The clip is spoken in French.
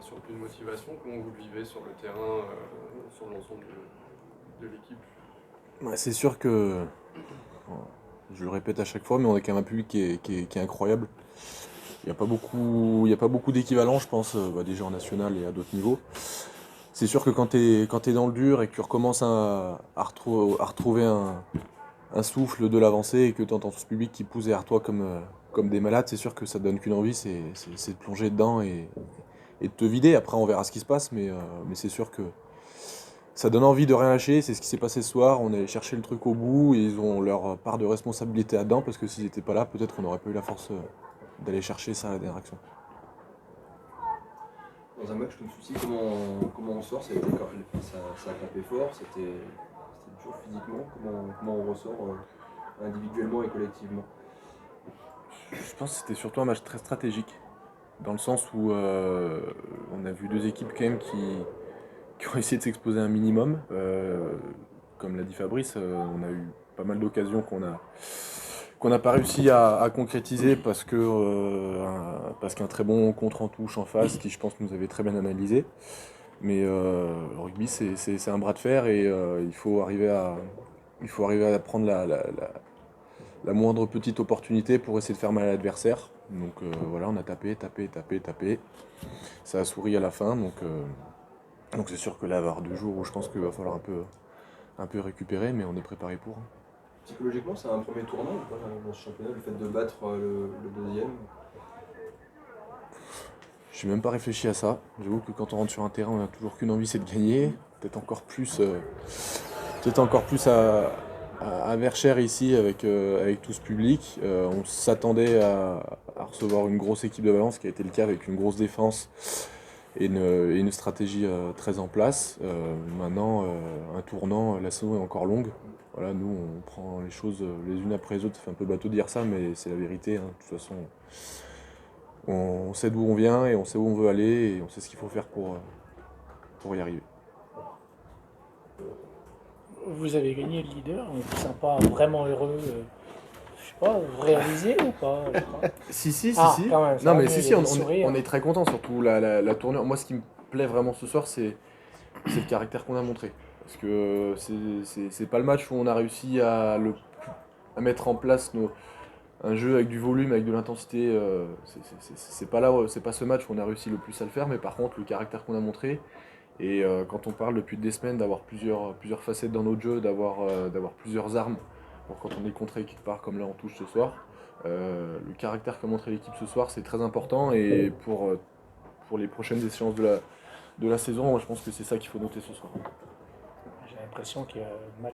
un surplus de motivation. Comment vous le vivez sur le terrain, sur l'ensemble de l'équipe? Ouais, c'est sûr que, je le répète à chaque fois, mais on a quand même un public qui est incroyable. Il y a pas beaucoup d'équivalents, je pense, déjà en national et à d'autres niveaux. C'est sûr que quand t'es dans le dur et que tu recommences à retrouver un souffle de l'avancée et que tu entends tout ce public qui pousse derrière toi comme des malades, c'est sûr que ça te donne qu'une envie, c'est de plonger dedans et de te vider. Après, on verra ce qui se passe, mais c'est sûr que ça donne envie de rien lâcher. C'est ce qui s'est passé ce soir. On est allé chercher le truc au bout et ils ont leur part de responsabilité là-dedans parce que s'ils n'étaient pas là, peut-être qu'on n'aurait pas eu la force d'aller chercher ça à la dernière action. Dans un match comme celui-ci, comment on sort? Ça a tapé fort, c'était dur physiquement. Comment on ressort individuellement et collectivement? Je pense que c'était surtout un match très stratégique, dans le sens où on a vu deux équipes quand même qui ont essayé de s'exposer un minimum. Comme l'a dit Fabrice, on a eu pas mal d'occasions qu'on n'a pas réussi à concrétiser parce qu'un très bon contre en touche en face qui je pense nous avait très bien analysé. Mais le rugby c'est un bras de fer et il faut arriver à prendre la moindre petite opportunité pour essayer de faire mal à l'adversaire. Donc voilà, on a tapé. Ça a souri à la fin, donc c'est sûr que là, il va y avoir 2 jours où je pense qu'il va falloir un peu récupérer, mais on est préparé pour. Psychologiquement, c'est un premier tournant ou pas dans ce championnat, le fait de battre le deuxième? Je n'ai même pas réfléchi à ça. J'avoue que quand on rentre sur un terrain, on a toujours qu'une envie, c'est de gagner. Peut-être encore plus à Verchères ici avec tout ce public. On s'attendait à recevoir une grosse équipe de Valence, ce qui a été le cas avec une grosse défense et une stratégie très en place. Maintenant, un tournant, la saison est encore longue. Voilà, nous, on prend les choses les unes après les autres. Ça fait un peu bateau de dire ça, mais c'est la vérité, hein. De toute façon, on sait d'où on vient et on sait où on veut aller et on sait ce qu'il faut faire pour y arriver. Vous avez gagné le leader, on ne se sent pas vraiment heureux. Je sais pas, vous réalisez ou pas? Je sais pas. Si. Quand même, ça Non, va mais mieux, si, il y a des on sourires. est très content, surtout la tournure. Moi, ce qui me plaît vraiment ce soir, c'est le caractère qu'on a montré. Parce que c'est pas le match où on a réussi à mettre en place un jeu avec du volume, avec de l'intensité. C'est pas ce match où on a réussi le plus à le faire, mais par contre, le caractère qu'on a montré. Et quand on parle depuis des semaines d'avoir plusieurs facettes dans notre jeu, d'avoir plusieurs armes pour quand on est contré quelque part, comme là on touche ce soir, le caractère qu'a montré l'équipe ce soir, c'est très important. Et pour les prochaines échéances de la saison, moi, je pense que c'est ça qu'il faut noter ce soir. J'ai l'impression que le match